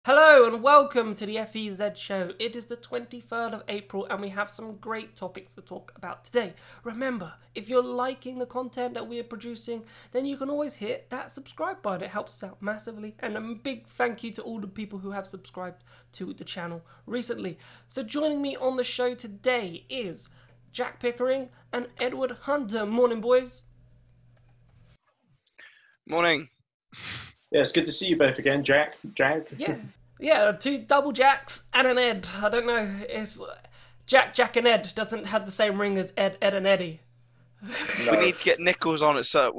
Hello and welcome to the FEZ show. It is the 23rd of April and we have some great topics to talk about today. Remember, if you're liking the content that we are producing, then you can always hit that subscribe button. It helps us out massively. And a big thank you to all the people who have subscribed to the channel recently. So joining me on the show today is Jack Pickering and Edward Hunter. Morning, boys. Morning. Yeah, it's good to see you both again, Jack. Yeah, two double Jacks and an Ed. I don't know, it's Jack and Ed doesn't have the same ring as Ed and Eddie. No. We need to get Nichols on it. So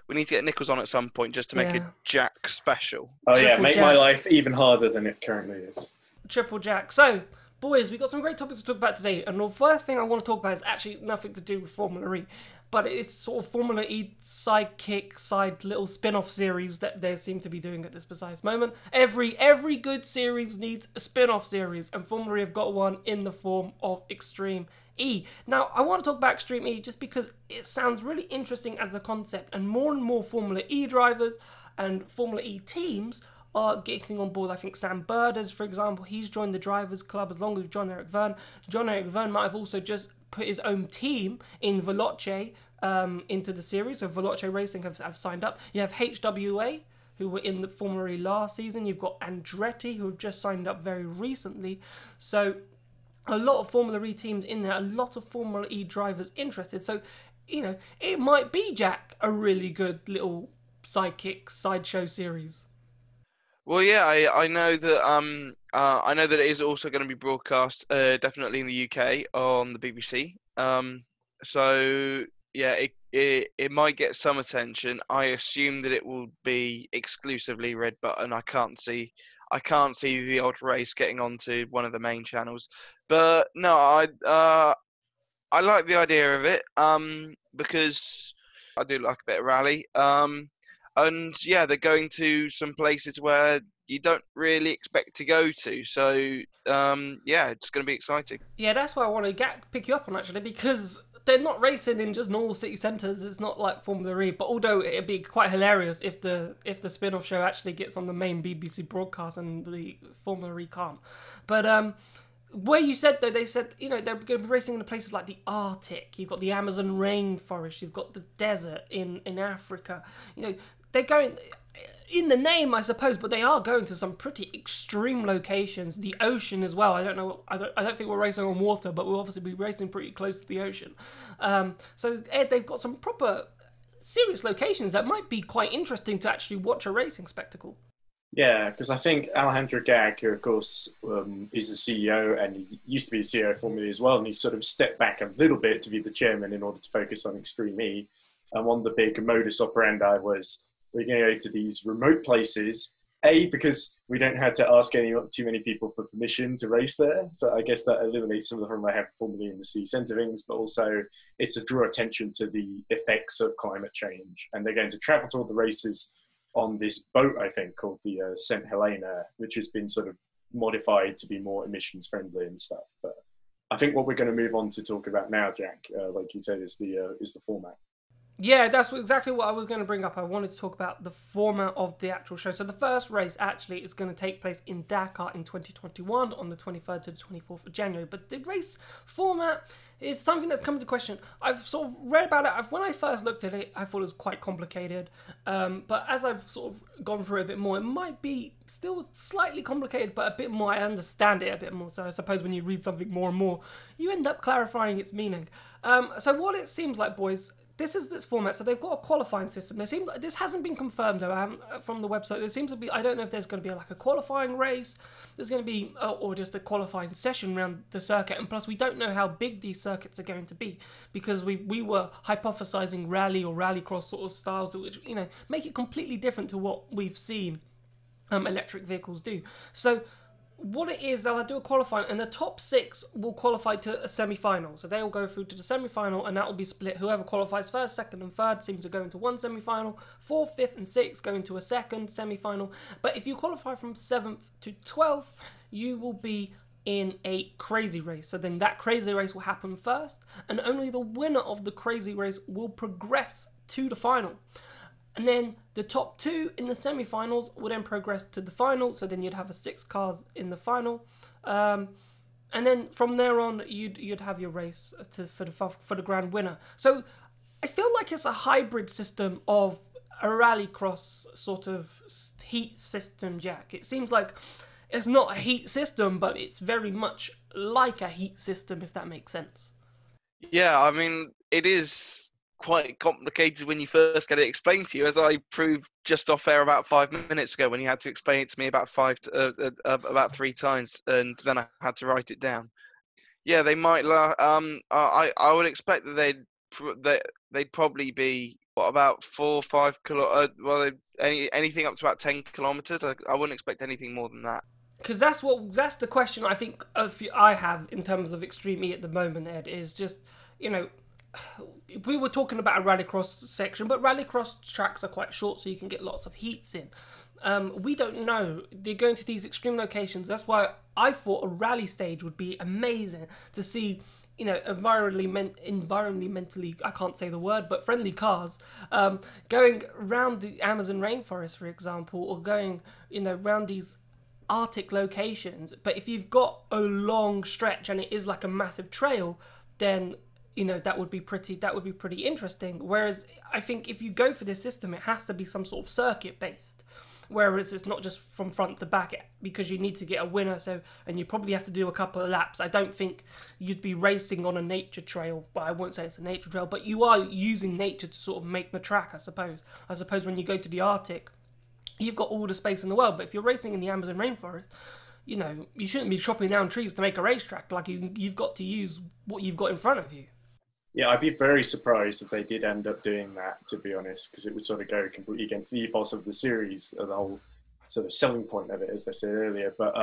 we need to get Nichols on at some point just to make a Jack special. Oh yeah, Triple make Jack. my life even harder than it currently is. Triple Jack. So, boys, we've got some great topics to talk about today, and the first thing I want to talk about is actually nothing to do with Formula E, but it's sort of Formula E sidekick, side little spin-off series that they seem to be doing at this precise moment. Every good series needs a spin-off series, and Formula E have got one in the form of Extreme E. Now, I want to talk about Extreme E just because it sounds really interesting as a concept, and more Formula E drivers and Formula E teams are getting on board. I think Sam Burders, for example, he's joined the Drivers Club along with John-Eric Verne. John-Eric Verne might have also just put his own team in Veloce into the series, so Veloce Racing have signed up. You have HWA, who were in the Formula E last season. You've got Andretti, who have just signed up very recently. So a lot of Formula E teams in there, a lot of Formula E drivers interested. So, you know, it might be, Jack, a really good little sidekick sideshow series. Well, yeah, I know that I know that it is also going to be broadcast definitely in the UK on the BBC. So yeah, it might get some attention. I assume that it will be exclusively red button. I can't see the odd race getting onto one of the main channels. But no, I like the idea of it because I do like a bit of rally. And yeah, they're going to some places where you don't really expect to go to. So yeah, it's going to be exciting. Yeah, that's why I want to pick you up on, actually, because they're not racing in just normal city centres. It's not like Formula E, but although it'd be quite hilarious if the spin-off show actually gets on the main BBC broadcast and the Formula E can't. But where you said, though, they said, you know, they're going to be racing in places like the Arctic. You've got the Amazon rainforest. You've got the desert in Africa. You know, they're going in the name, I suppose, but they are going to some pretty extreme locations. The ocean as well. I don't know. I don't think we're racing on water, but we'll obviously be racing pretty close to the ocean. So Ed, they've got some proper serious locations that might be quite interesting to actually watch a racing spectacle. Yeah, because I think Alejandro Gag, who of course is the CEO, and he used to be the CEO of Formula E as well, and he sort of stepped back a little bit to be the chairman in order to focus on Extreme E. And one of the big modus operandi was we're going to go to these remote places, A, because we don't have to ask too many people for permission to race there. So I guess that eliminates some of the problem I have with Formula E in the city centre things, but also it's to draw attention to the effects of climate change. And they're going to travel to all the races on this boat, I think, called the St. Helena, which has been sort of modified to be more emissions friendly and stuff. But I think what we're going to move on to talk about now, Jack, like you said, is the format. Yeah, that's exactly what I was going to bring up. I wanted to talk about the format of the actual show. So the first race actually is going to take place in Dakar in 2021 on the 23rd to the 24th of January. But the race format is something that's come into question. I've sort of read about it. When I first looked at it, I thought it was quite complicated. But as I've sort of gone through it a bit more, it might be still slightly complicated, but a bit more. I understand it a bit more. So I suppose when you read something more and more, you end up clarifying its meaning. So what it seems like, boys, this is this format. So they've got a qualifying system. This hasn't been confirmed though from the website. There seems to be, I don't know if there's going to be like a qualifying race. There's going to be, or just a qualifying session around the circuit. And plus, we don't know how big these circuits are going to be because we were hypothesizing rally or rallycross sort of styles, which, you know, make it completely different to what we've seen electric vehicles do. So what it is, they'll do a qualifying, and the top 6 will qualify to a semi-final. So they will go through to the semi-final, and that will be split. Whoever qualifies first, second, and third seems to go into one semi-final. 4th, 5th, and 6th go into a second semi-final. But if you qualify from 7th to 12th, you will be in a crazy race. So then that crazy race will happen first, and only the winner of the crazy race will progress to the final. And then the top 2 in the semi-finals will then progress to the final. So then you'd have 6 cars in the final. And then from there on, you'd have your race for the grand winner. So I feel like it's a hybrid system of a rallycross sort of heat system, Jack. It seems like it's not a heat system, but it's very much like a heat system, if that makes sense. Yeah, I mean, it is quite complicated when you first get it explained to you, as I proved just off air about 5 minutes ago when you had to explain it to me about 3 times, and then I had to write it down. Yeah, they might. I would expect that they'd probably be about 4 or 5 anything up to about 10 kilometers. I wouldn't expect anything more than that. Because that's the question I think I have in terms of Extreme E at the moment, Ed, is just, we were talking about a rallycross section, but rallycross tracks are quite short, so you can get lots of heats in. We don't know. They're going to these extreme locations. That's why I thought a rally stage would be amazing to see, environmentally, I can't say the word, but friendly cars going around the Amazon rainforest, for example, or going, around these Arctic locations. But if you've got a long stretch and it is like a massive trail, then that would be pretty interesting. Whereas I think if you go for this system, it has to be some sort of circuit based, whereas it's not just from front to back, because you need to get a winner. And you probably have to do a couple of laps. I don't think you'd be racing on a nature trail, but I won't say it's a nature trail, but you are using nature to sort of make the track, I suppose. When you go to the Arctic, you've got all the space in the world, but if you're racing in the Amazon rainforest, you shouldn't be chopping down trees to make a racetrack. Like, you've got to use what you've got in front of you. Yeah, I'd be very surprised if they did end up doing that, to be honest, because it would sort of go completely against the ethos of the series, the whole sort of selling point of it, as I said earlier. But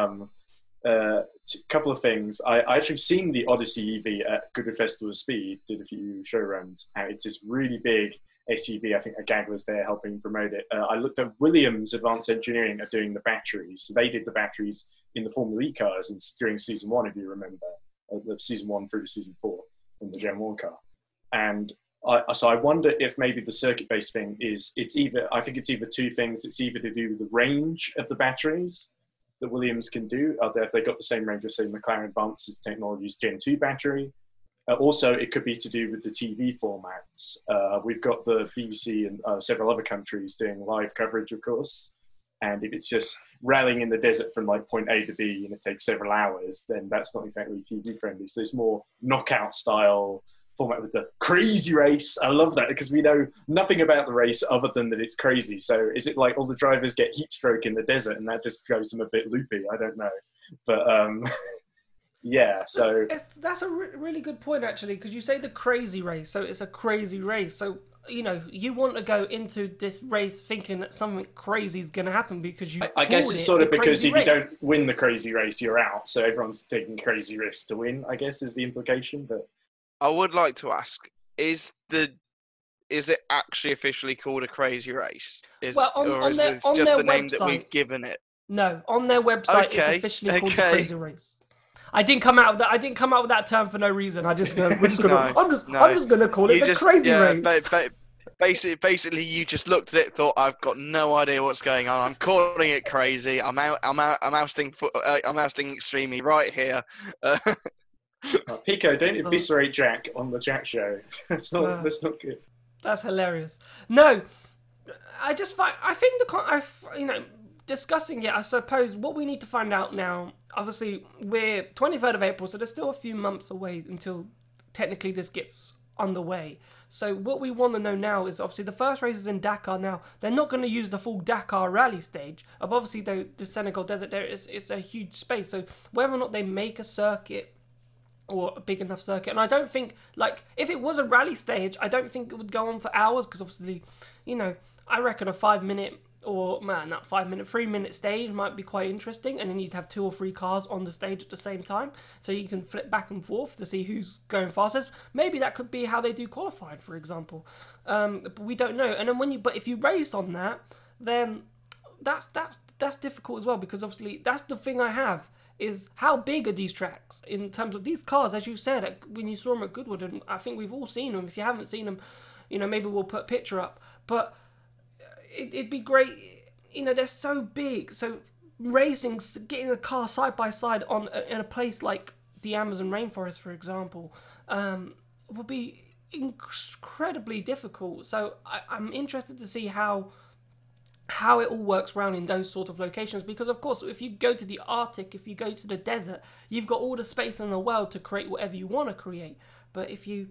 a couple of things. I actually seen the Odyssey EV at Goodwood Festival of Speed, did a few show runs, and it's this really big SUV. I think a gag was there helping promote it. I looked at Williams Advanced Engineering at doing the batteries. So they did the batteries in the Formula E cars during season 1, if you remember, season 1 through to season 4 in the Gen 1 car. And so I wonder if maybe the circuit-based thing I think it's either 2 things. It's either to do with the range of the batteries that Williams can do. If they got the same range as, say, McLaren Advanced Technologies Gen 2 battery. Also, it could be to do with the TV formats. We've got the BBC and several other countries doing live coverage, of course. And if it's just rallying in the desert from like point A to B and it takes several hours, then that's not exactly TV friendly. So it's more knockout style format with the crazy race. I love that because we know nothing about the race other than that it's crazy. So is it like all the drivers get heat stroke in the desert and that just goes them a bit loopy? I don't know. But yeah, so that's a really good point, actually, because you say the crazy race, so it's a crazy race. So you want to go into this race thinking that something crazy is going to happen because you. I guess it's sort of because if you don't win the crazy race, you're out. So everyone's taking crazy risks to win, I guess, is the implication. But I would like to ask: Is it actually officially called a crazy race? Is it just the name that we've given it? No, on their website, it's officially called the Crazy Race. I didn't come out with that term for no reason. I'm just gonna call it the Crazy Race. Basically, you just looked at it, thought, I've got no idea what's going on. I'm calling it crazy. I'm ousting Extremely right here. Pico, don't eviscerate Jack on the Jack show. That's not good. That's hilarious. No, I think discussing it, I suppose what we need to find out now, obviously we're 23rd of April, so there's still a few months away until technically this gets underway. So what we want to know now is, obviously the first race is in Dakar. Now they're not going to use the full Dakar rally stage. Obviously the Senegal desert there it's a huge space, so whether or not they make a circuit or a big enough circuit, and I don't think, like, if it was a rally stage, I don't think it would go on for hours, because obviously, I reckon a 3-minute stage might be quite interesting, and then you'd have 2 or 3 cars on the stage at the same time, so you can flip back and forth to see who's going fastest. Maybe that could be how they do qualifying, for example. But we don't know. And then if you race on that, then that's difficult as well, because obviously that's the thing I have, is how big are these tracks in terms of these cars, as you said, when you saw them at Goodwood, and I think we've all seen them. If you haven't seen them, maybe we'll put a picture up. But it'd be great. You know, they're so big. So racing, getting a car side by side in a place like the Amazon rainforest, for example, would be incredibly difficult. So I'm interested to see how it all works around in those sort of locations, because of course if you go to the Arctic, if you go to the desert, you've got all the space in the world to create whatever you want to create. But if you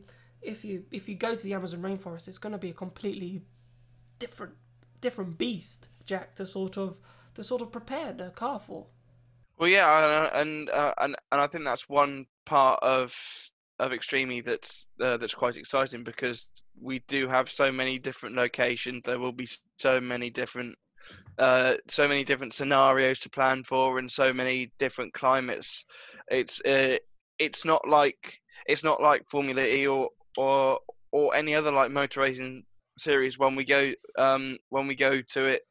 go to the Amazon rainforest, it's going to be a completely different beast, Jack, to sort of prepare the car for. Well, yeah, and I think that's one part of Extreme that's quite exciting, because we do have so many different locations. There will be so many different scenarios to plan for, and so many different climates. It's not like Formula E or any other like motor racing series when we go to it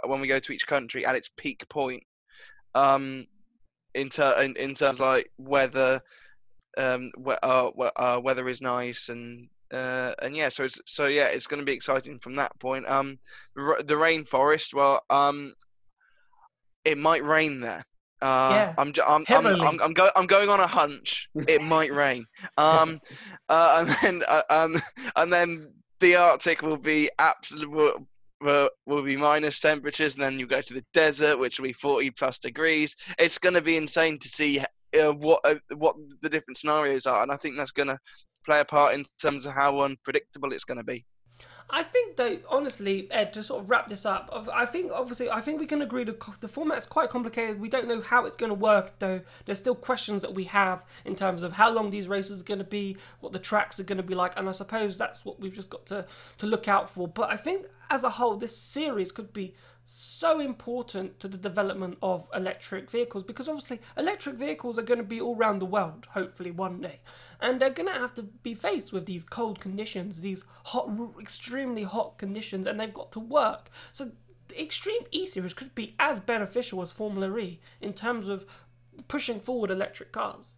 when we go to each country at its peak point. In terms like weather, weather is nice, and yeah, so it's going to be exciting from that point. The rainforest, well, it might rain there. Yeah, I'm heavily. going on a hunch. It might rain. And then the Arctic will be will be minus temperatures, and then you go to the desert, which will be 40 plus degrees. It's going to be insane to see what the different scenarios are, and I think that's going to play a part in terms of how unpredictable it's going to be. I think though, honestly, Ed, to sort of wrap this up, I think we can agree the format's quite complicated. We don't know how it's going to work, though. There's still questions that we have in terms of how long these races are going to be, what the tracks are going to be like, and I suppose that's what we've just got to look out for. But I think as a whole, this series could be so important to the development of electric vehicles, because obviously electric vehicles are going to be all around the world, hopefully one day, and they're going to have to be faced with these cold conditions, these hot, extremely hot conditions, and they've got to work. So the Extreme E Series could be as beneficial as Formula E in terms of pushing forward electric cars.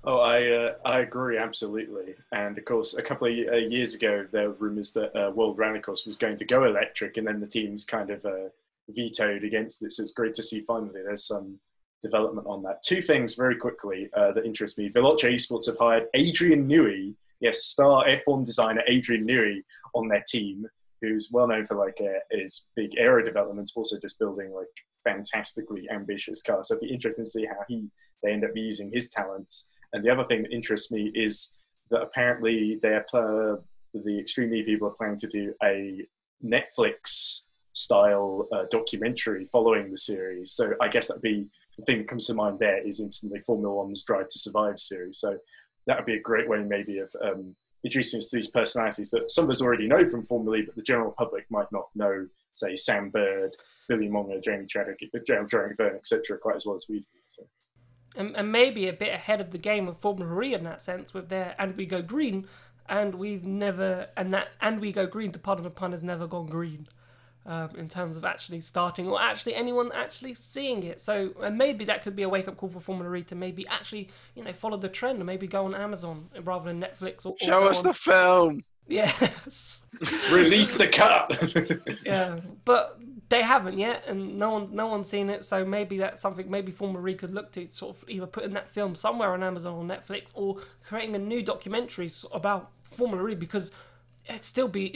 Oh, I agree absolutely. And of course, a couple of years ago, there were rumours that World Rallycross was going to go electric, and then the teams kind of vetoed against it. So it's great to see finally there's some development on that. Two things very quickly that interest me. Veloce Esports have hired Adrian Newey, yes, star F1 designer Adrian Newey, on their team, who's well known for like his big aero developments, also just building like fantastically ambitious cars. So it'd be interesting to see how they end up using his talents. And the other thing that interests me is that apparently the Extreme E people are planning to do a Netflix-style documentary following the series. So I guess that'd be the thing that comes to mind there is instantly Formula One's Drive to Survive series. So that would be a great way maybe of introducing us to these personalities that some of us already know from Formula E, but the general public might not know, say, Sam Bird, Billy Monger, Jamie Chadwick, Vernon, etc., quite as well as we do. So. And maybe a bit ahead of the game of Formula E in that sense, with their "And We Go Green," and we go green, to pardon the pun, has never gone green in terms of actually starting or actually anyone actually seeing it. So and maybe that could be a wake up call for Formula E to maybe actually follow the trend and maybe go on Amazon rather than Netflix or show us the film. Yes. Release the cut. Yeah, but they haven't yet, and no one's seen it. So maybe that's something maybe Formula E could look to sort of either putting that film somewhere on Amazon or Netflix, or creating a new documentary about Formula E, because it'd still be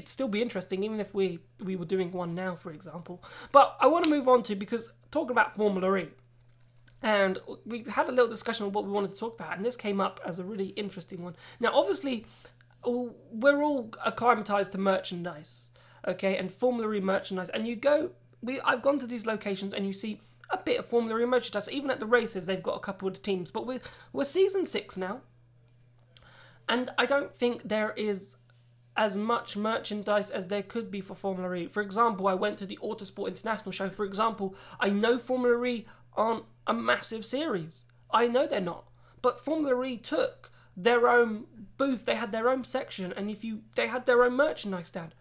interesting even if we were doing one now, for example. But I want to move on to, because talking about Formula E, and we had a little discussion on what we wanted to talk about, and this came up as a really interesting one. Now, obviously, we're all acclimatized to merchandise, okay, and Formula E merchandise, and I've gone to these locations and you see a bit of Formula E merchandise. Even at the races, they've got a couple of the teams, but we're season 6 now, and I don't think there is as much merchandise as there could be for Formula E. For example, I went to the Autosport International show. For example, I know Formula E aren't a massive series. I know they're not, but Formula E took their own booth, they had their own section, and they had their own merchandise stand.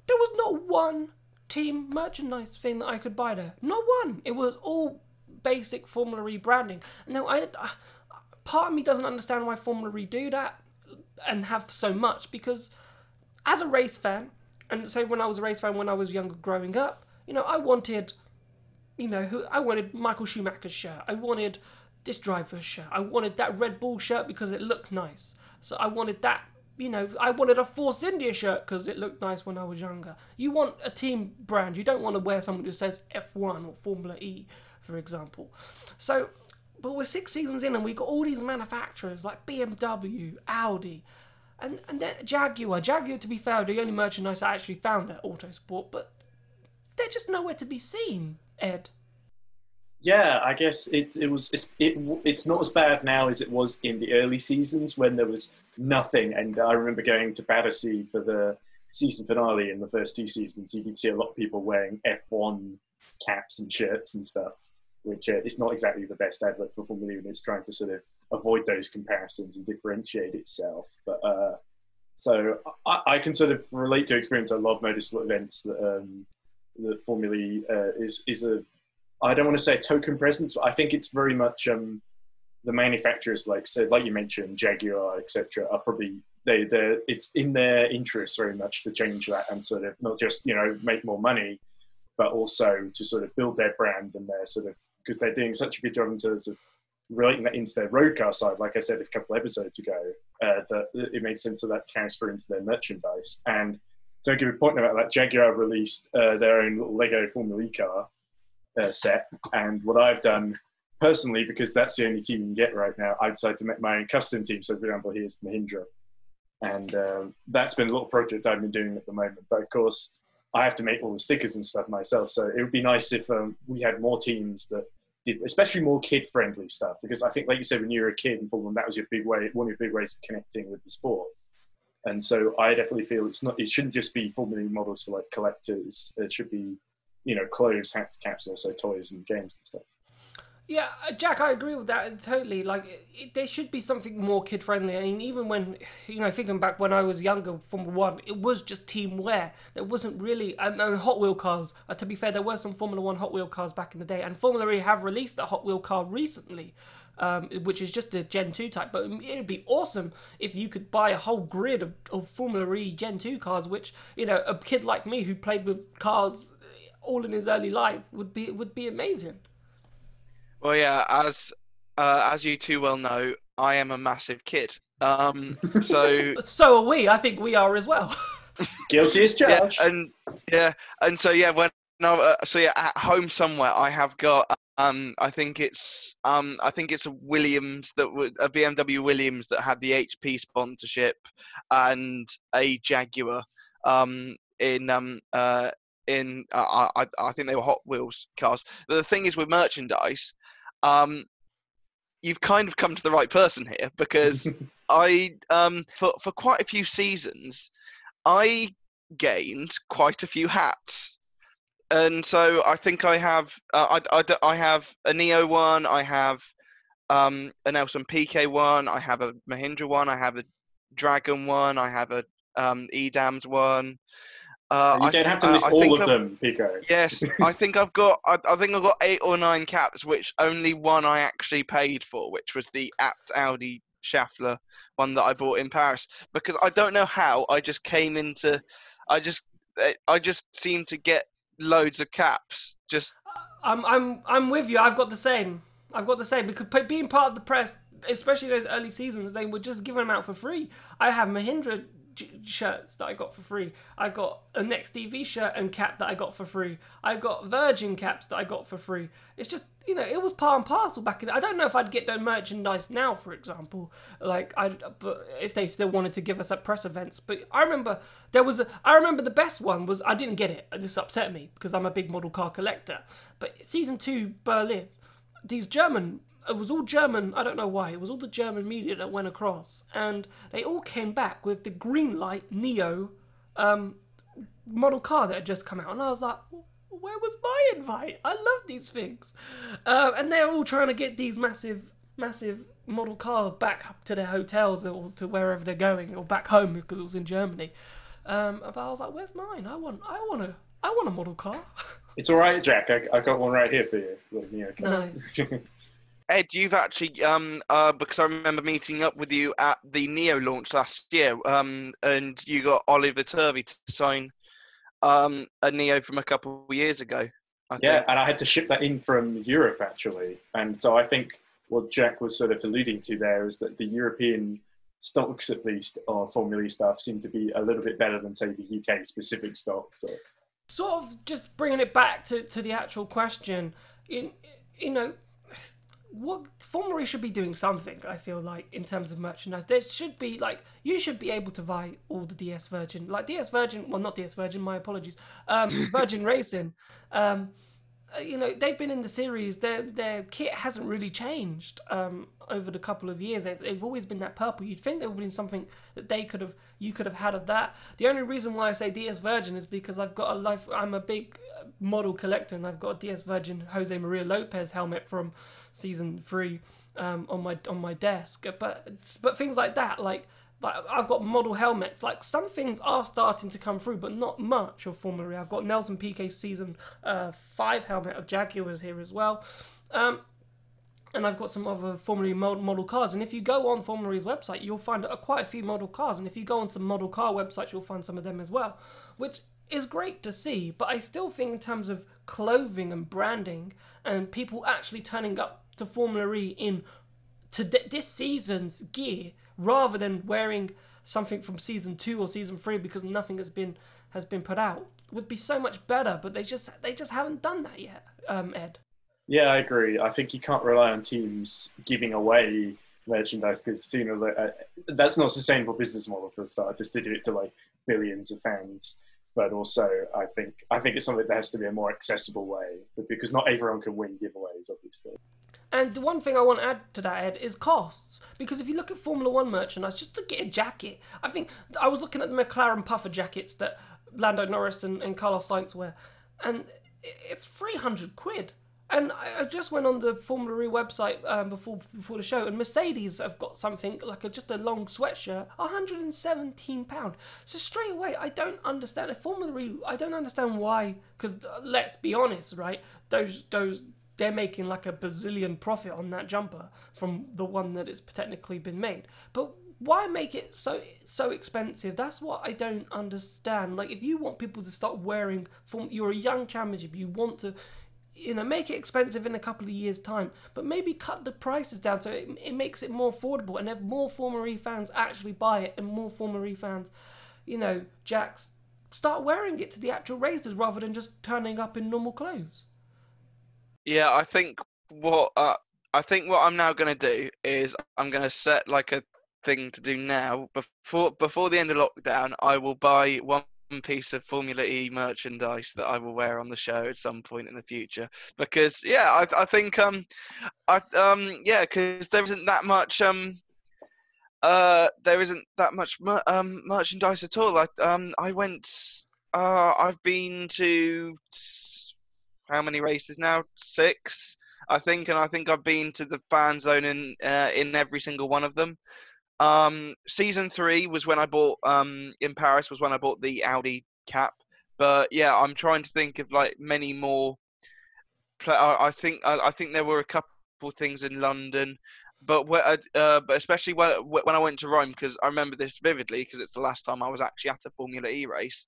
There was not one team merchandise thing that I could buy there. Not one. It was all basic Formula E branding. Now, part of me doesn't understand why Formula E do that and have so much, because as a race fan, And so when I was a race fan, when I was younger, growing up, I wanted, I wanted Michael Schumacher's shirt. I wanted this driver's shirt. I wanted that Red Bull shirt because it looked nice. So I wanted that. I wanted a Force India shirt because it looked nice when I was younger. You want a team brand. You don't want to wear something that says F1 or Formula E, for example. So, but we're 6 seasons in and we've got all these manufacturers like BMW, Audi, and then Jaguar. Jaguar, to be fair, the only merchandise I actually found at Autosport, but they're just nowhere to be seen, Ed. Yeah, I guess it's not as bad now as it was in the early seasons when there was nothing. And I remember going to Battersea for the season finale in the first 2 seasons. You could see a lot of people wearing F1 caps and shirts and stuff, which is not exactly the best advert for Formula 1. It's trying to sort of avoid those comparisons and differentiate itself. But so I can sort of relate to experience a lot of motorsport events that Formula E is a, I don't want to say a token presence, but I think it's very much the manufacturers, like you mentioned, Jaguar, etc., are probably it's in their interest very much to change that and sort of not just make more money, but also to sort of build their brand and their sort of, because they're doing such a good job in terms of relating that into their road car side. Like I said a couple episodes ago, that it makes sense that carries through into their merchandise. And to give a point about that, Jaguar released their own little Lego Formula E car set, and what I've done personally, because that's the only team you can get right now, I decided to make my own custom team. So for example, here's Mahindra, and that's been a little project I've been doing at the moment. But of course, I have to make all the stickers and stuff myself. So it would be nice if we had more teams that did, especially more kid-friendly stuff. Because I think, like you said, when you were a kid in Formula 1, that was one of your big ways of connecting with the sport. And so I definitely feel it shouldn't just be Formula 1 models for like collectors. It should be, clothes, hats, caps, also toys and games and stuff. Yeah, Jack, I agree with that totally. Like, there should be something more kid-friendly. I mean, even when, thinking back when I was younger, Formula 1, it was just team wear. There wasn't really, and Hot Wheel cars. To be fair, there were some Formula 1 Hot Wheel cars back in the day, and Formula E have released a Hot Wheel car recently, which is just the Gen 2 type. But it would be awesome if you could buy a whole grid of Formula E Gen 2 cars, which, a kid like me who played with cars all in his early life would be amazing. Well, yeah, as you two well know, I am a massive kid. So so are we. I think we are as well. Guilty as charged. And so at home somewhere I have got I think it's a Williams a BMW Williams that had the HP sponsorship and a Jaguar I think they were Hot Wheels cars. But the thing is with merchandise, you've kind of come to the right person here, because I for quite a few seasons I gained quite a few hats, and so I think I have I have a Neo one, I have a Nelson Piquet one, I have a Mahindra one, I have a Dragon one, I have a Edams one. You don't have to list all of them, Pico. Yes, I think I've got 8 or 9 caps, which only one I actually paid for, which was the Apt Audi Schaffler one that I bought in Paris. Because I don't know how, I just seem to get loads of caps. I'm with you. I've got the same because being part of the press, especially those early seasons, they were just giving them out for free. I have Mahindra shirts that I got for free. I got a Next TV shirt and cap that I got for free. I got Virgin caps that I got for free. It's just, it was part and parcel back in. I don't know if I'd get no merchandise now, for example. But if they still wanted to give us at press events. But I remember the best one was, I didn't get it. This upset me because I'm a big model car collector. But season 2 Berlin, it was all German, I don't know why, it was all the German media that went across, and they all came back with the green light Neo model car that had just come out, and I was like, where was my invite? I love these things. And they're all trying to get these massive model cars back up to their hotels or to wherever they're going, or back home because it was in Germany. But I was like, where's mine? I want a model car. It's all right, Jack. I got one right here for you. Nice. Ed, you've actually, because I remember meeting up with you at the Neo launch last year, and you got Oliver Turvey to sign a Neo from a couple of years ago. I think. and I had to ship that in from Europe actually, and so I think what Jack was sort of alluding to there is that the European stocks, at least, or Formula E stuff, seem to be a little bit better than, say, the UK specific stocks. So. Sort of just bringing it back to the actual question, you know, what Formula E should be doing something, I feel like, in terms of merchandise. There should be, like, you should be able to buy all the DS Virgin, like DS Virgin, well, not DS Virgin, my apologies, Virgin Racing. You know, they've been in the series, their kit hasn't really changed over the couple of years. They've always been that purple. You'd think there would have been something that you could have had of that. The only reason why I say DS Virgin is because I'm a big model collector, and I've got a DS Virgin Jose Maria Lopez helmet from season 3 on my desk. But things like that, like I've got model helmets. Like, some things are starting to come through, but not much of Formula E. I've got Nelson Piquet's season 5 helmet of Jaguars here as well. And I've got some other Formula E model cars. And if you go on Formula E's website, you'll find quite a few model cars. And if you go on some model car websites, you'll find some of them as well, which is great to see. But I still think in terms of clothing and branding and people actually turning up to Formula E in this season's gear, rather than wearing something from season 2 or season 3 because nothing has been put out, would be so much better. But they just haven't done that yet, Ed. Yeah, I agree. I think you can't rely on teams giving away merchandise because that's not a sustainable business model for a start. Just to do it to like billions of fans, but also I think it's something that has to be a more accessible way, because not everyone can win giveaways, obviously. And the one thing I want to add to that, Ed, is costs. Because if you look at Formula 1 merchandise, just to get a jacket, I think I was looking at the McLaren puffer jackets that Lando Norris and Carlos Sainz wear, and it's 300 quid. And I just went on the Formula E website before the show, and Mercedes have got something like just a long sweatshirt, £117. So straight away, I don't understand. If Formula E, I don't understand why, because let's be honest, right? Those they're making like a bazillion profit on that jumper from the one that it's technically been made. But why make it so expensive? That's what I don't understand. Like, if you want people to start wearing, you're a young championship, you want to, make it expensive in a couple of years' time, but maybe cut the prices down so it makes it more affordable, and if more Formula E fans actually buy it, and more Formula E fans, Jacks, start wearing it to the actual races rather than just turning up in normal clothes. Yeah, I think what I'm now going to do is I'm going to set like a thing to do now before the end of lockdown. I will buy one piece of Formula E merchandise that I will wear on the show at some point in the future, because I think because there isn't that much merchandise at all. I've been to how many races now? 6, I think, and I think I've been to the fan zone in every single one of them. Season 3 was when I bought in Paris was when I bought the Audi cap, but yeah, I'm trying to think of like many more. I think there were a couple things in London, but especially when I went to Rome, because I remember this vividly because it's the last time I was actually at a Formula E race.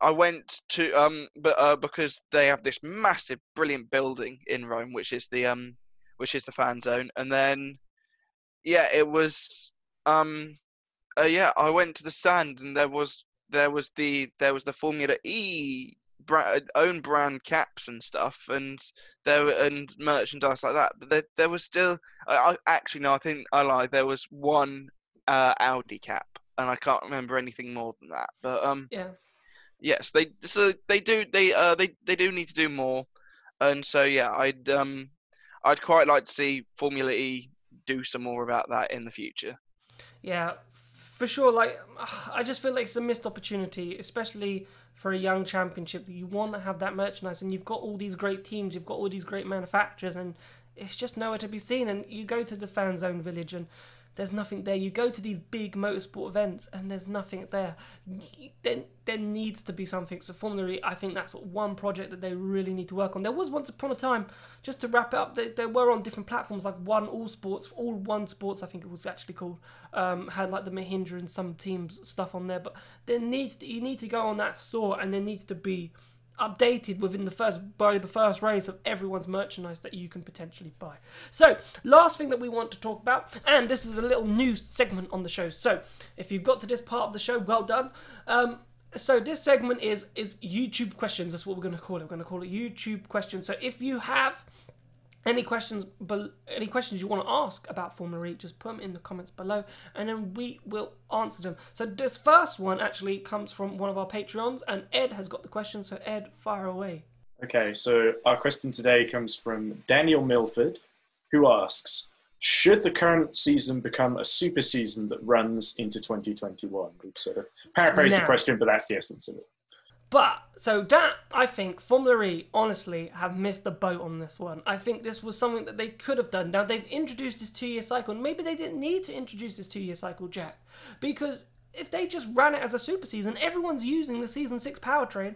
I went to because they have this massive, brilliant building in Rome, which is the fan zone, and then it was I went to the stand, and there was the Formula E own brand caps and stuff, and merchandise like that. But there was still I think I lied. There was one Audi cap, and I can't remember anything more than that. But yes, they do need to do more, and so I'd quite like to see Formula E do some more about that in the future. Yeah, for sure. Like, I just feel like it's a missed opportunity, especially for a young championship. You want to have that merchandise, and you've got all these great teams, you've got all these great manufacturers, and it's just nowhere to be seen. And you go to the fan zone village, and there's nothing there. You go to these big motorsport events and there's nothing there. Then there needs to be something. So Formula E, I think that's one project that they really need to work on. There was once upon a time, just to wrap it up, they were on different platforms like All One Sports, I think it was actually called, had like the Mahindra and some teams stuff on there. But you need to go on that store, and there needs to be updated by the first race of everyone's merchandise that you can potentially buy. So, last thing that we want to talk about, and this is a little new segment on the show. So, if you've got to this part of the show, well done. So this segment is YouTube questions. That's what we're going to call it. We're going to call it YouTube questions. So if you have any questions you want to ask about Formula E, just put them in the comments below, and then we will answer them. So this first one actually comes from one of our Patreons, and Ed has got the question. So Ed, fire away. Okay, so our question today comes from Daniel Milford, who asks, should the current season become a super season that runs into 2021? We've sort of paraphrased the question, but that's the essence of it. But, so that, I think, Formula E, honestly, have missed the boat on this one. I think this was something that they could have done. Now, they've introduced this 2-year cycle, and maybe they didn't need to introduce this 2-year cycle, Jack. Because if they just ran it as a super season, everyone's using the Season 6 powertrain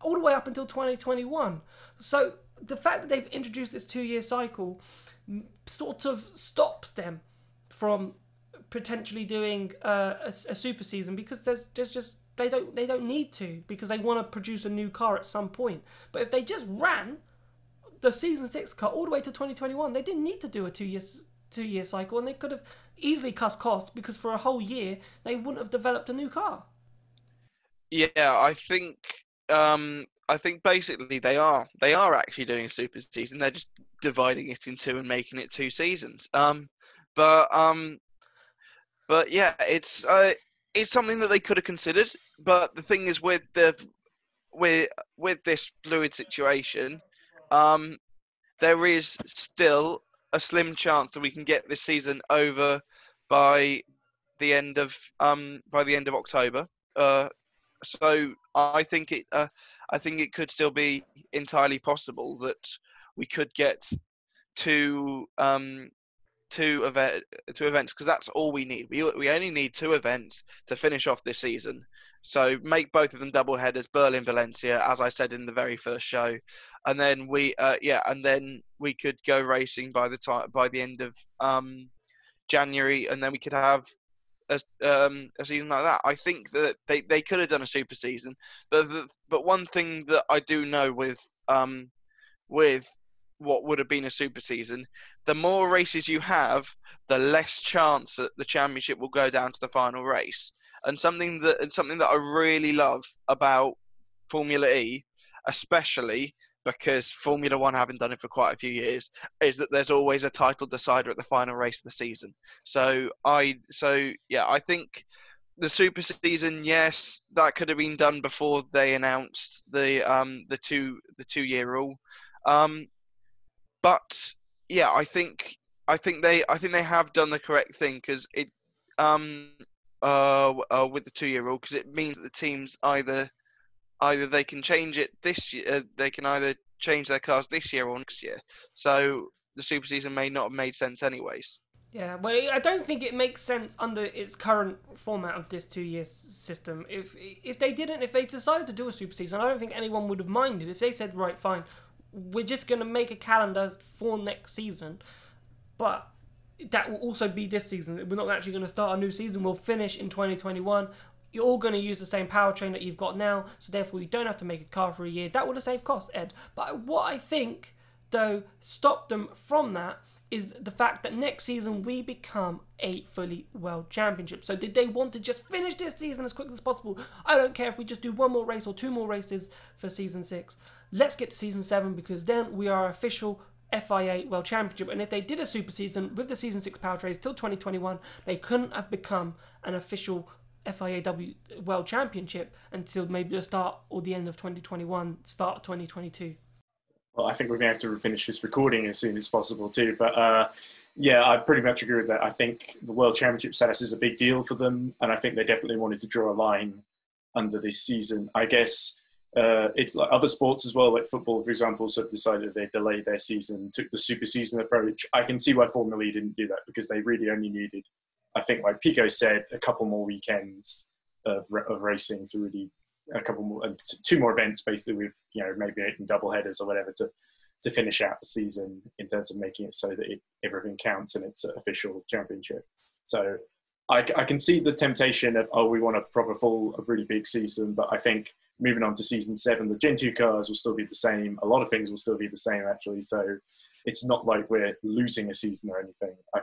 all the way up until 2021. So, the fact that they've introduced this 2-year cycle sort of stops them from potentially doing a super season, because there's just they don't need to, because they want to produce a new car at some point. But if they just ran the Season 6 car all the way to 2021, they didn't need to do a two-year cycle, and they could have easily cut costs, because for a whole year they wouldn't have developed a new car. Yeah, I think basically they are actually doing a super season. They're just dividing it in two and making it 2 seasons. But yeah, it's something that they could have considered. But the thing is, with this fluid situation, there is still a slim chance that we can get this season over by the end of October. So I think it could still be entirely possible that we could get two events, because that's all we need. We only need 2 events to finish off this season. So make both of them double headers, Berlin, Valencia, as I said in the very first show, and then we could go racing by the end of January, and then we could have a season like that. I think that they could have done a super season, but one thing that I do know with what would have been a super season, the more races you have, the less chance that the championship will go down to the final race. And something that I really love about Formula E, especially because Formula One haven't done it for quite a few years, is that there's always a title decider at the final race of the season. So I think the super season, yes, that could have been done before they announced the 2-year rule. But yeah, I think they have done the correct thing, because it with the 2-year rule, because it means that the teams either they can change it this year, they can either change their cars this year or next year. So the super season may not have made sense anyways. Yeah, well, I don't think it makes sense under its current format of this 2-year system. If they decided to do a super season, I don't think anyone would have minded. If they said, right, fine, we're just going to make a calendar for next season, but that will also be this season. We're not actually going to start a new season. We'll finish in 2021. You're all going to use the same powertrain that you've got now, so therefore you don't have to make a car for a year. That would have saved costs, Ed. But what I think, though, stopped them from that is the fact that next season we become a fully world championship. So did they want to just finish this season as quickly as possible? I don't care if we just do 1 more race or 2 more races for season 6. Let's get to season 7, because then we are official FIA World Championship. And if they did a super season with the season 6 powertrains till 2021, they couldn't have become an official FIAW World Championship until maybe the start or the end of 2021, start of 2022. Well, I think we're going to have to finish this recording as soon as possible too. But yeah, I pretty much agree with that. I think the World Championship status is a big deal for them, and I think they definitely wanted to draw a line under this season. I guess it's like other sports as well, like football, for example, so decided they delayed their season, took the super season approach. I can see why Formula E didn't do that, because they really only needed I think, like Pico said, a couple more weekends of racing to really, a couple more, 2 more events basically with, you know, maybe double headers or whatever to finish out the season in terms of making it so that everything counts and it's an official championship. So I can see the temptation of, oh, we want a really big season, but I think moving on to season 7, the Gen 2 cars will still be the same. A lot of things will still be the same, actually. So it's not like we're losing a season or anything. I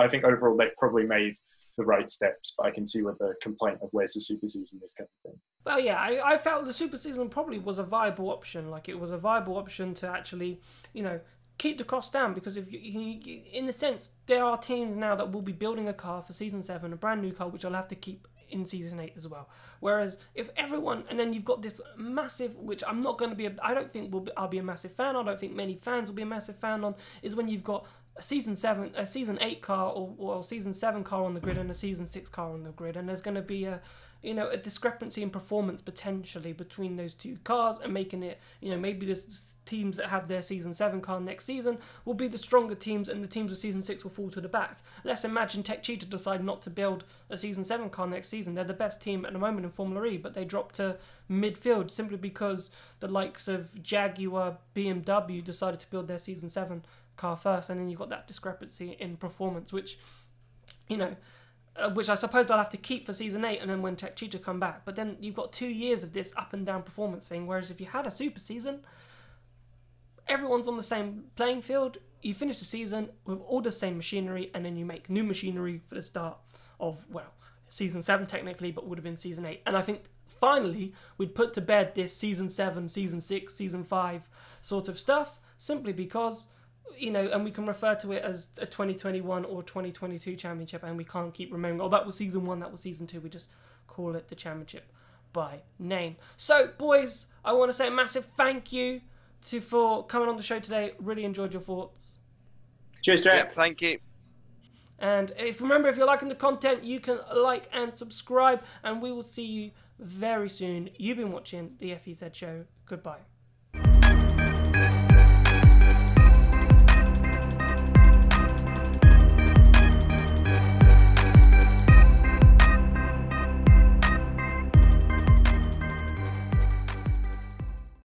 think overall they've probably made the right steps, but I can see where the complaint of where's the super season is coming from. Well, yeah, I felt the super season probably was a viable option. Like, it was a viable option to actually, you know, keep the cost down, because if you, in a sense, there are teams now that will be building a car for season 7, a brand new car, which I'll have to keep in season 8 as well. Whereas if everyone, and then you've got this massive, which I'm not going to be, I don't think I'll be a massive fan. I don't think many fans will be a massive fan on, is when you've got a season 8 car or a season 7 car on the grid and a season 6 car on the grid, and there's going to be a discrepancy in performance potentially between those 2 cars, and making it, you know, maybe the teams that have their season 7 car next season will be the stronger teams, and the teams with season 6 will fall to the back. Let's imagine Tech Cheetah decide not to build a season 7 car next season. They're the best team at the moment in Formula E, but they drop to midfield simply because the likes of Jaguar, BMW decided to build their season 7 car first, and then you've got that discrepancy in performance, which, you know, which I suppose they'll have to keep for season 8 and then when Tech Cheetah come back. But then you've got 2 years of this up and down performance thing, whereas if you had a super season, everyone's on the same playing field. You finish the season with all the same machinery, and then you make new machinery for the start of, well, season 7 technically, but would have been season 8. And I think finally we'd put to bed this season 7, season 6, season 5 sort of stuff, simply because, you know, and we can refer to it as a 2021 or 2022 championship, and we can't keep remembering, oh, that was season 1, that was season 2. We just call it the championship by name. So, boys, I want to say a massive thank you for coming on the show today. Really enjoyed your thoughts. Cheers, Jack. Yeah, thank you. And if you're liking the content, you can like and subscribe, and we will see you very soon. You've been watching the FEZ show. Goodbye.